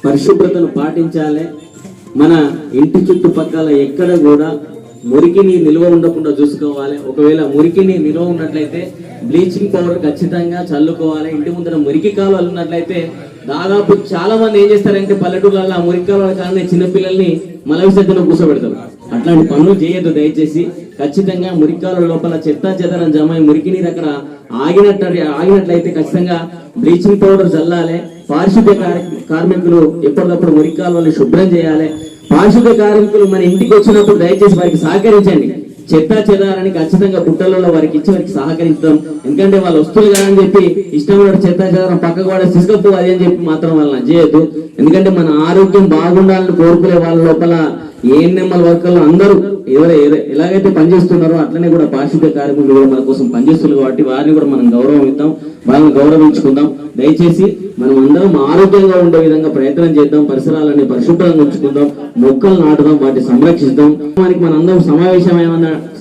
పరిశుభ్రతను పాటించాలి. మన ఇంటి చుట్టుపక్కల ఎక్కడ కూడా మురికిని నిల్వ ఉండకుండా చూసుకోవాలి. ఒకవేళ మురికిని నిల్వ ఉన్నట్లయితే బ్లీచింగ్ పౌడర్ ఖచ్చితంగా చల్లుకోవాలి. ఇంటి ముందర మురికి కాలువలు ఉన్నట్లయితే దాదాపు చాలా మంది ఏం చేస్తారంటే పల్లెటూళ్ళలో ఆ మురికి కాలువల కారణం చిన్నపిల్లల్ని మల విసర్జన కూర్చోబెడతారు. అట్లాంటి పనులు చేయొద్దు దయచేసి. ఖచ్చితంగా మురికి కాలువల లోపల చెత్త చెదరం జమ మురికి నీరు అక్కడ ఆగినట్లయితే ఖచ్చితంగా బ్లీచింగ్ పౌడర్ చల్లాలి. పారిశుద్ధ్య కార్మికులు ఎప్పటికప్పుడు మురికి కాలువల్ని శుభ్రం చేయాలి. పారిశుద్ధ్య కార్మికులు మన ఇంటికి వచ్చినప్పుడు దయచేసి వారికి సహకరించండి. చెత్త చెదారని ఖచ్చితంగా పుట్టలలో వారికి ఇచ్చి వారికి సహకరించడం. ఎందుకంటే వాళ్ళు వస్తువులు కదా అని చెప్పి ఇష్టం చెత్త చెదారం పక్కకు వాడే తీసుకపో అది అని చెప్పి మాత్రం వాళ్ళని చేయొద్దు. ఎందుకంటే మన ఆరోగ్యం బాగుండాలని కోరుకునే వాళ్ళ లోపల ఏఎన్ఎంఎల్ వర్కర్లు అందరూ ఎలాగైతే పనిచేస్తున్నారో అట్లనే కూడా పారిశుద్ధ్య కార్మికులు కూడా మన కోసం పనిచేస్తున్నారు. కాబట్టి వారిని కూడా మనం గౌరవం ఇద్దాం, వాళ్ళని గౌరవించుకుందాం. దయచేసి మనం అందరం ఆరోగ్యంగా ఉండే విధంగా ప్రయత్నం చేద్దాం. పరిసరాలన్నీ పరిశుభ్రంగా ఉంచుకుందాం, మొక్కలు నాటుదాం, వాటిని సంరక్షిద్దాం. మనకి మనందరం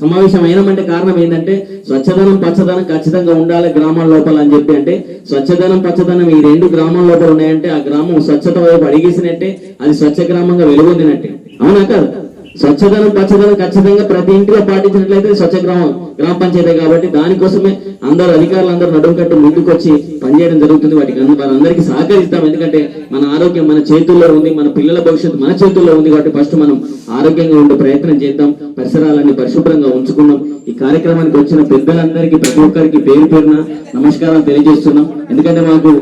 సమావేశమైనమంటే కారణం ఏంటంటే స్వచ్ఛదనం పచ్చదనం ఖచ్చితంగా ఉండాలి గ్రామాల లోపల అని చెప్పి. అంటే స్వచ్ఛదనం పచ్చదనం ఈ రెండు గ్రామాల లోపల ఉన్నాయంటే ఆ గ్రామం స్వచ్ఛత వైపు అడిగేసినట్టే, అది స్వచ్ఛ గ్రామంగా వెలుగొందినట్టే. అవునా కాదు? స్వచ్ఛదనం పచ్చదనం ఖచ్చితంగా ప్రతి ఇంటిలో పాటించినట్లయితే స్వచ్ఛ గ్రామ పంచాయతీ. కాబట్టి దానికోసమే అందరూ అధికారులు అందరూ నడుము కట్టు ముందుకు వచ్చి పనిచేయడం జరుగుతుంది. వారందరికీ సహకరిస్తాం. ఎందుకంటే మన ఆరోగ్యం మన చేతుల్లో ఉంది, మన పిల్లల భవిష్యత్తు మన చేతుల్లో ఉంది. కాబట్టి ఫస్ట్ మనం ఆరోగ్యంగా ఉండే ప్రయత్నం చేద్దాం, పరిసరాలన్నీ పరిశుభ్రంగా ఉంచుకుందాం. ఈ కార్యక్రమానికి వచ్చిన పెద్దలందరికీ ప్రతి ఒక్కరికి పేరు పేరున నమస్కారాలు తెలియజేస్తున్నాం. ఎందుకంటే మాకు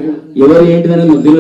ఎవరు ఏంటిదని తెలియదు.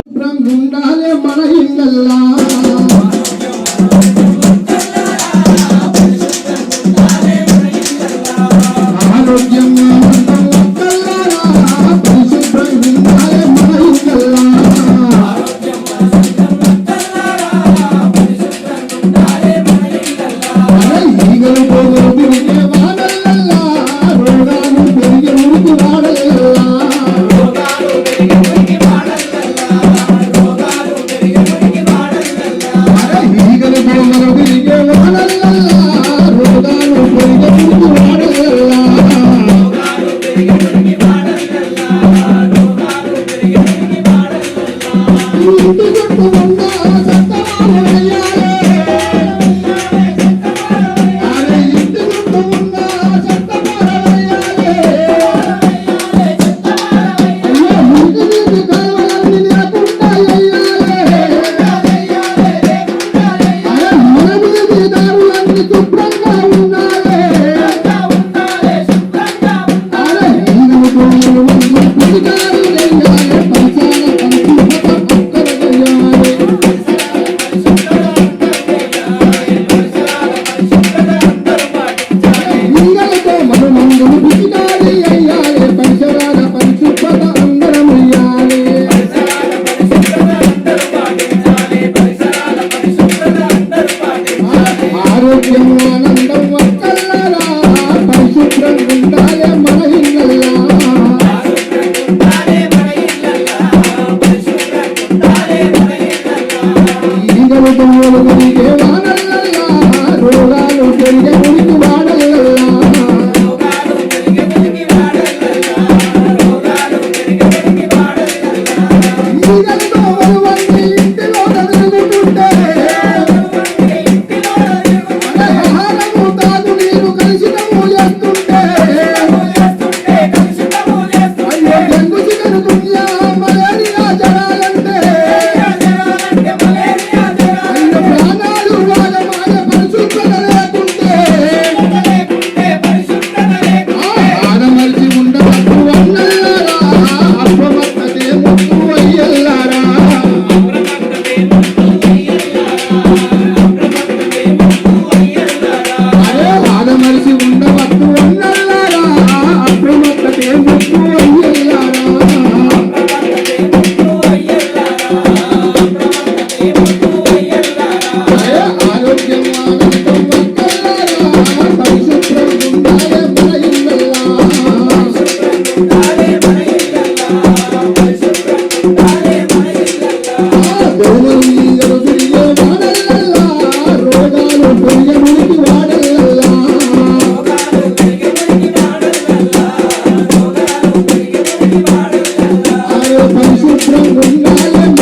పరిశుభ్రం ఉండాలి.